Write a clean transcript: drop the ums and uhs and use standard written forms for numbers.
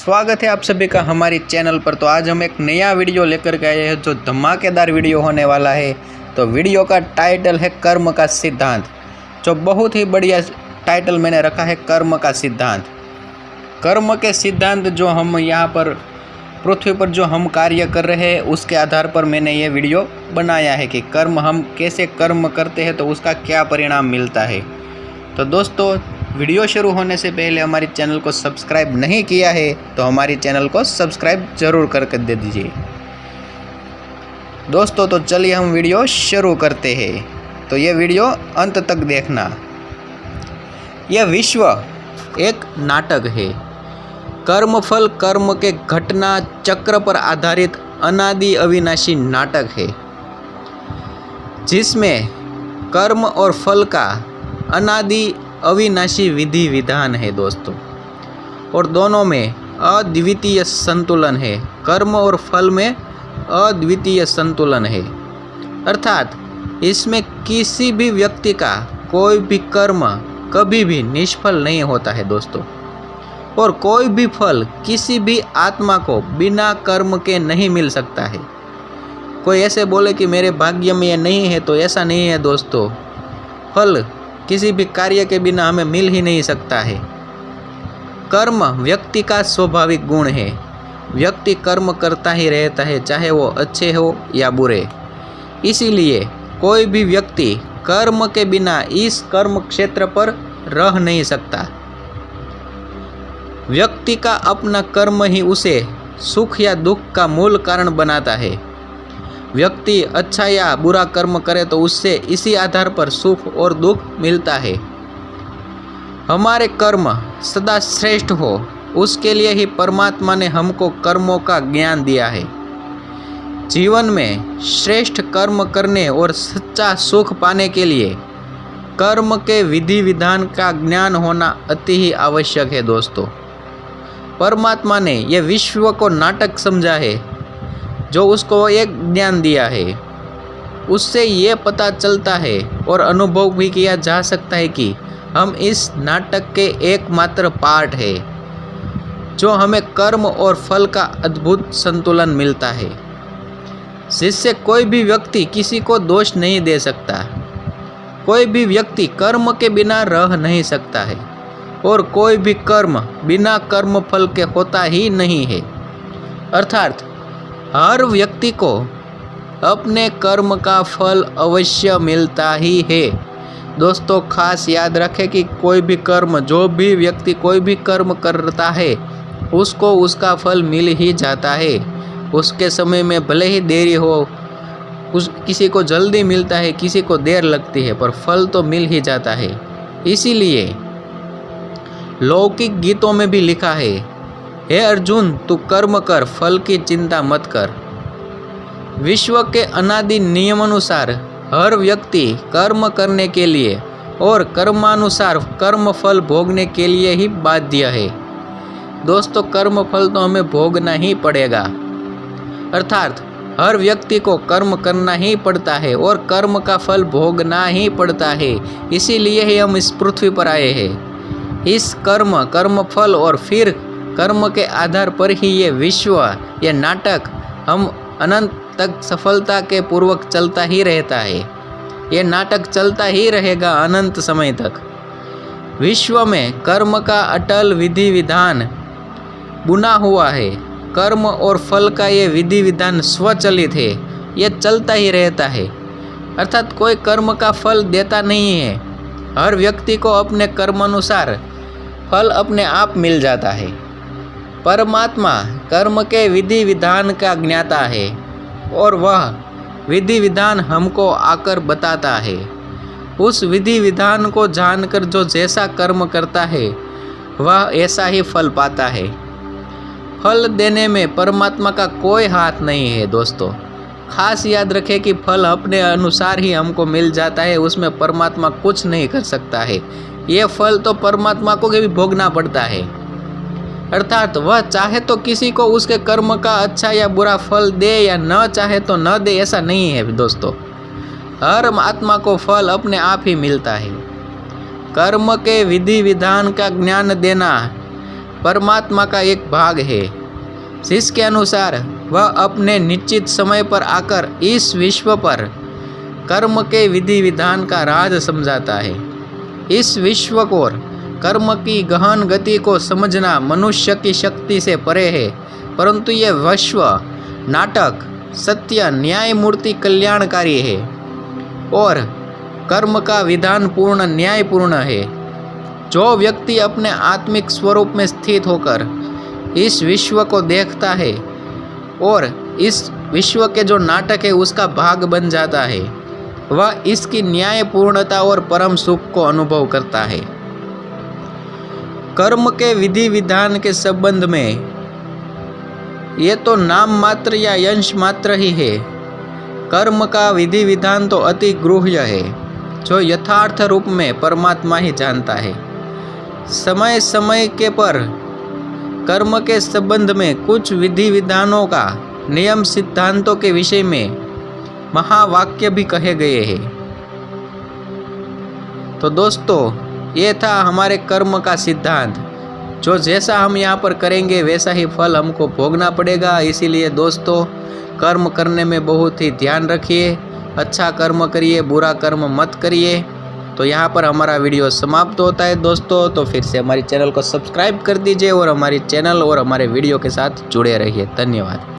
स्वागत है आप सभी का हमारी चैनल पर। तो आज हम एक नया वीडियो लेकर के आए हैं जो धमाकेदार वीडियो होने वाला है। तो वीडियो का टाइटल है कर्म का सिद्धांत। जो बहुत ही बढ़िया टाइटल मैंने रखा है, कर्म का सिद्धांत। कर्म के सिद्धांत जो हम यहाँ पर पृथ्वी पर जो हम कार्य कर रहे हैं उसके आधार पर मैंने ये वीडियो बनाया है कि कर्म हम कैसे कर्म करते हैं तो उसका क्या परिणाम मिलता है। तो दोस्तों, वीडियो शुरू होने से पहले हमारी चैनल को सब्सक्राइब नहीं किया है तो हमारी चैनल को सब्सक्राइब ज़रूर करके दे दीजिए दोस्तों। तो चलिए हम वीडियो शुरू करते हैं। तो ये वीडियो अंत तक देखना। यह विश्व एक नाटक है। कर्मफल कर्म के घटना चक्र पर आधारित अनादि अविनाशी नाटक है, जिसमें कर्म और फल का अनादि अविनाशी विधि विधान है दोस्तों, और दोनों में अद्वितीय संतुलन है। कर्म और फल में अद्वितीय संतुलन है, अर्थात इसमें किसी भी व्यक्ति का कोई भी कर्म कभी भी निष्फल नहीं होता है दोस्तों, और कोई भी फल किसी भी आत्मा को बिना कर्म के नहीं मिल सकता है। कोई ऐसे बोले कि मेरे भाग्य में ये नहीं है, तो ऐसा नहीं है दोस्तों। फल किसी भी कार्य के बिना हमें मिल ही नहीं सकता है। कर्म व्यक्ति का स्वाभाविक गुण है। व्यक्ति कर्म करता ही रहता है, चाहे वो अच्छे हो या बुरे। इसीलिए कोई भी व्यक्ति कर्म के बिना इस कर्म क्षेत्र पर रह नहीं सकता। व्यक्ति का अपना कर्म ही उसे सुख या दुख का मूल कारण बनाता है। व्यक्ति अच्छा या बुरा कर्म करे तो उससे इसी आधार पर सुख और दुख मिलता है। हमारे कर्म सदा श्रेष्ठ हो, उसके लिए ही परमात्मा ने हमको कर्मों का ज्ञान दिया है। जीवन में श्रेष्ठ कर्म करने और सच्चा सुख पाने के लिए कर्म के विधि विधान का ज्ञान होना अति ही आवश्यक है दोस्तों। परमात्मा ने यह विश्व को नाटक समझा है, जो उसको एक ज्ञान दिया है। उससे ये पता चलता है और अनुभव भी किया जा सकता है कि हम इस नाटक के एकमात्र पार्ट है, जो हमें कर्म और फल का अद्भुत संतुलन मिलता है, जिससे कोई भी व्यक्ति किसी को दोष नहीं दे सकता। कोई भी व्यक्ति कर्म के बिना रह नहीं सकता है, और कोई भी कर्म बिना कर्म फल के होता ही नहीं है। अर्थात हर व्यक्ति को अपने कर्म का फल अवश्य मिलता ही है दोस्तों। खास याद रखें कि कोई भी कर्म, जो भी व्यक्ति कोई भी कर्म करता है, उसको उसका फल मिल ही जाता है। उसके समय में भले ही देरी हो, किसी को जल्दी मिलता है, किसी को देर लगती है, पर फल तो मिल ही जाता है। इसीलिए लौकिक गीतों में भी लिखा है, हे अर्जुन तू कर्म कर, फल की चिंता मत कर। विश्व के अनादि नियमानुसार हर व्यक्ति कर्म करने के लिए और कर्मानुसार कर्म फल भोगने के लिए ही बाध्य है दोस्तों। कर्म फल तो हमें भोगना ही पड़ेगा, अर्थात हर व्यक्ति को कर्म करना ही पड़ता है और कर्म का फल भोगना ही पड़ता है। इसीलिए ही हम इस पृथ्वी पर आए हैं। इस कर्म फल और फिर कर्म के आधार पर ही ये विश्व, ये नाटक हम अनंत तक सफलता के पूर्वक चलता ही रहता है। ये नाटक चलता ही रहेगा अनंत समय तक। विश्व में कर्म का अटल विधि विधान बुना हुआ है। कर्म और फल का ये विधि विधान स्वचलित है, ये चलता ही रहता है। अर्थात कोई कर्म का फल देता नहीं है। हर व्यक्ति को अपने कर्मानुसार फल अपने आप मिल जाता है। परमात्मा कर्म के विधि विधान का ज्ञाता है, और वह विधि विधान हमको आकर बताता है। उस विधि विधान को जानकर जो जैसा कर्म करता है, वह ऐसा ही फल पाता है। फल देने में परमात्मा का कोई हाथ नहीं है दोस्तों। खास याद रखें कि फल अपने अनुसार ही हमको मिल जाता है, उसमें परमात्मा कुछ नहीं कर सकता है। ये फल तो परमात्मा को भी भोगना पड़ता है। अर्थात वह चाहे तो किसी को उसके कर्म का अच्छा या बुरा फल दे, या न चाहे तो न दे, ऐसा नहीं है दोस्तों। हर आत्मा को फल अपने आप ही मिलता है। कर्म के विधि विधान का ज्ञान देना परमात्मा का एक भाग है, जिसके अनुसार वह अपने निश्चित समय पर आकर इस विश्व पर कर्म के विधि विधान का राज समझाता है। इस विश्व को कर्म की गहन गति को समझना मनुष्य की शक्ति से परे है, परंतु यह विश्व नाटक सत्य न्यायमूर्ति कल्याणकारी है और कर्म का विधान पूर्ण न्यायपूर्ण है। जो व्यक्ति अपने आत्मिक स्वरूप में स्थित होकर इस विश्व को देखता है और इस विश्व के जो नाटक है उसका भाग बन जाता है, वह इसकी न्यायपूर्णता और परम सुख को अनुभव करता है। कर्म के विधि विधान के संबंध में ये तो नाम मात्र या अंश मात्र ही है। कर्म का विधि विधान तो अति गूढ़ है, जो यथार्थ रूप में परमात्मा ही जानता है। समय समय के पर कर्म के संबंध में कुछ विधि विधानों का नियम सिद्धांतों के विषय में महावाक्य भी कहे गए हैं। तो दोस्तों, ये था हमारे कर्म का सिद्धांत। जो जैसा हम यहाँ पर करेंगे वैसा ही फल हमको भोगना पड़ेगा। इसीलिए दोस्तों, कर्म करने में बहुत ही ध्यान रखिए। अच्छा कर्म करिए, बुरा कर्म मत करिए। तो यहाँ पर हमारा वीडियो समाप्त होता है दोस्तों। तो फिर से हमारे चैनल को सब्सक्राइब कर दीजिए और हमारी चैनल और हमारे वीडियो के साथ जुड़े रहिए। धन्यवाद।